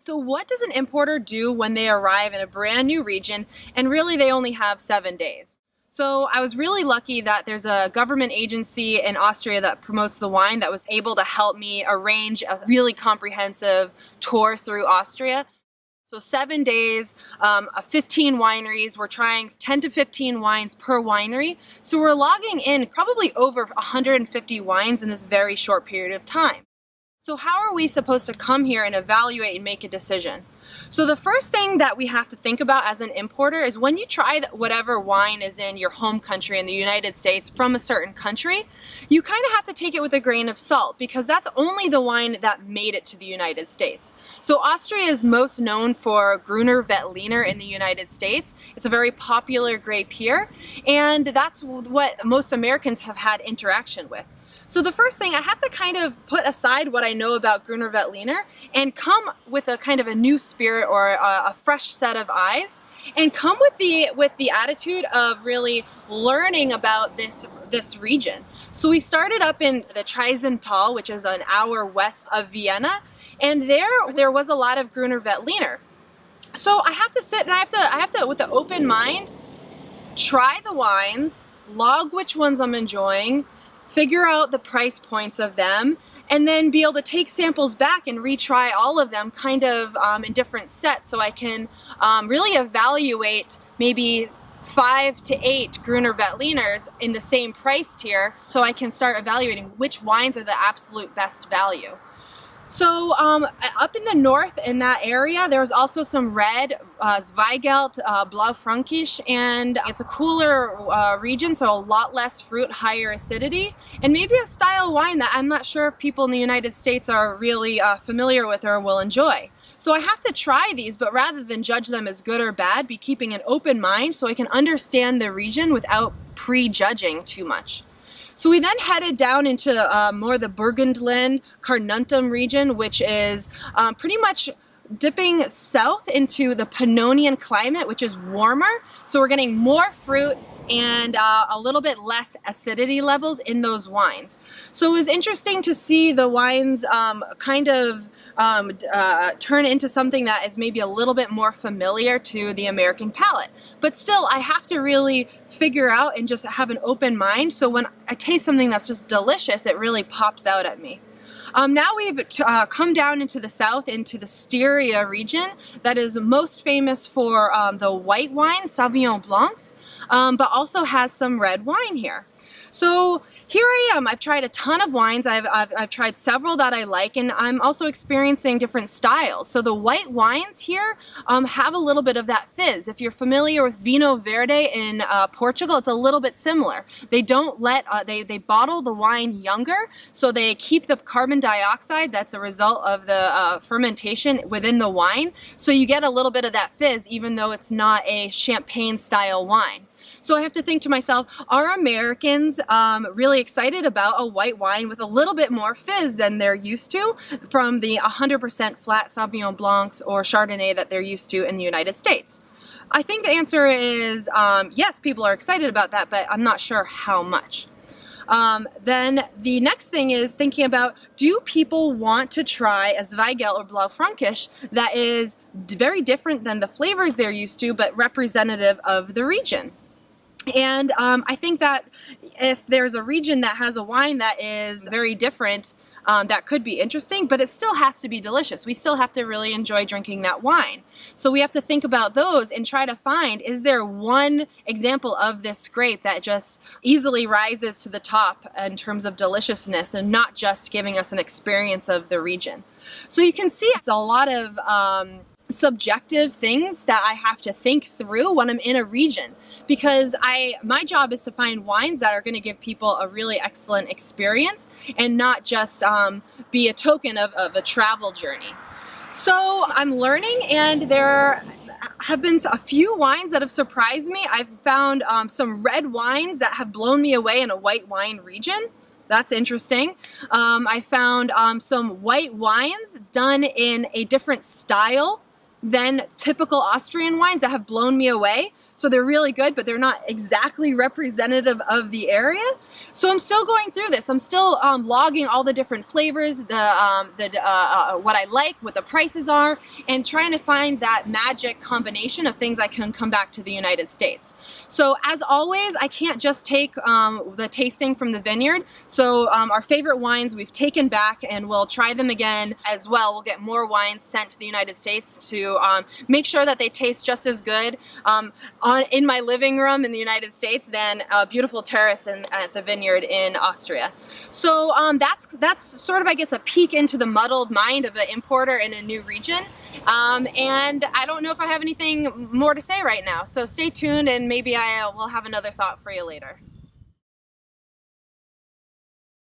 So what does an importer do when they arrive in a brand new region and really they only have 7 days? So I was really lucky that there's a government agency in Austria that promotes the wine that was able to help me arrange a really comprehensive tour through Austria. So 7 days, 15 wineries. We're trying 10 to 15 wines per winery. So we're logging in probably over 150 wines in this very short period of time. So how are we supposed to come here and evaluate and make a decision? So the first thing that we have to think about as an importer is when you try whatever wine is in your home country in the United States from a certain country, you kind of have to take it with a grain of salt because that's only the wine that made it to the United States. So Austria is most known for Grüner Veltliner in the United States. It's a very popular grape here, and that's what most Americans have had interaction with. So the first thing, I have to kind of put aside what I know about Grüner Veltliner and come with a kind of a new spirit or a fresh set of eyes and come with the attitude of really learning about this region. So we started up in the Triesental, which is an hour west of Vienna, and there was a lot of Grüner Veltliner. So I have to sit and I have to with an open mind try the wines, log which ones I'm enjoying, figure out the price points of them, and then be able to take samples back and retry all of them kind of in different sets so I can really evaluate maybe 5 to 8 Grüner Veltliners in the same price tier so I can start evaluating which wines are the absolute best value. So up in the north in that area, there was also some red, Zweigelt, Blaufränkisch, and it's a cooler region, so a lot less fruit, higher acidity, and maybe a style wine that I'm not sure if people in the United States are really familiar with or will enjoy. So I have to try these, but rather than judge them as good or bad, be keeping an open mind so I can understand the region without prejudging too much. So we then headed down into more the Burgenland, Carnuntum region, which is pretty much dipping south into the Pannonian climate, which is warmer. So we're getting more fruit and a little bit less acidity levels in those wines. So it was interesting to see the wines kind of turn into something that is maybe a little bit more familiar to the American palate. But still, I have to really figure out and just have an open mind, so when I taste something that's just delicious, it really pops out at me. Now we've come down into the south, into the Styria region that is most famous for the white wine, Sauvignon Blancs, but also has some red wine here. So here I am. I've tried a ton of wines. I've tried several that I like, and I'm also experiencing different styles. So the white wines here have a little bit of that fizz. If you're familiar with Vinho Verde in Portugal, it's a little bit similar. They don't let, they bottle the wine younger, so they keep the carbon dioxide that's a result of the fermentation within the wine. So you get a little bit of that fizz, even though it's not a champagne style wine. So I have to think to myself, are Americans really excited about a white wine with a little bit more fizz than they're used to from the 100% flat Sauvignon Blancs or Chardonnay that they're used to in the United States? I think the answer is yes, people are excited about that, but I'm not sure how much. Then the next thing is thinking about, do people want to try a Zweigelt or Blaufränkisch that is very different than the flavors they're used to, but representative of the region? And I think that if there's a region that has a wine that is very different, that could be interesting, but it still has to be delicious. We still have to really enjoy drinking that wine. So we have to think about those and try to find, is there one example of this grape that just easily rises to the top in terms of deliciousness and not just giving us an experience of the region? So you can see it's a lot of subjective things that I have to think through when I'm in a region, because my job is to find wines that are going to give people a really excellent experience and not just be a token of a travel journey. So I'm learning, and there have been a few wines that have surprised me. I've found some red wines that have blown me away in a white wine region. That's interesting. I found some white wines done in a different style than typical Austrian wines that have blown me away. so they're really good, but they're not exactly representative of the area. So I'm still going through this. I'm still logging all the different flavors, what I like, what the prices are, and trying to find that magic combination of things I can come back to the United States. So as always, I can't just take the tasting from the vineyard. So our favorite wines we've taken back, and we'll try them again as well. We'll get more wines sent to the United States to make sure that they taste just as good in my living room in the United States than a beautiful terrace at the vineyard in Austria. So that's sort of, I guess, a peek into the muddled mind of an importer in a new region. And I don't know if I have anything more to say right now. So stay tuned, and maybe I will have another thought for you later.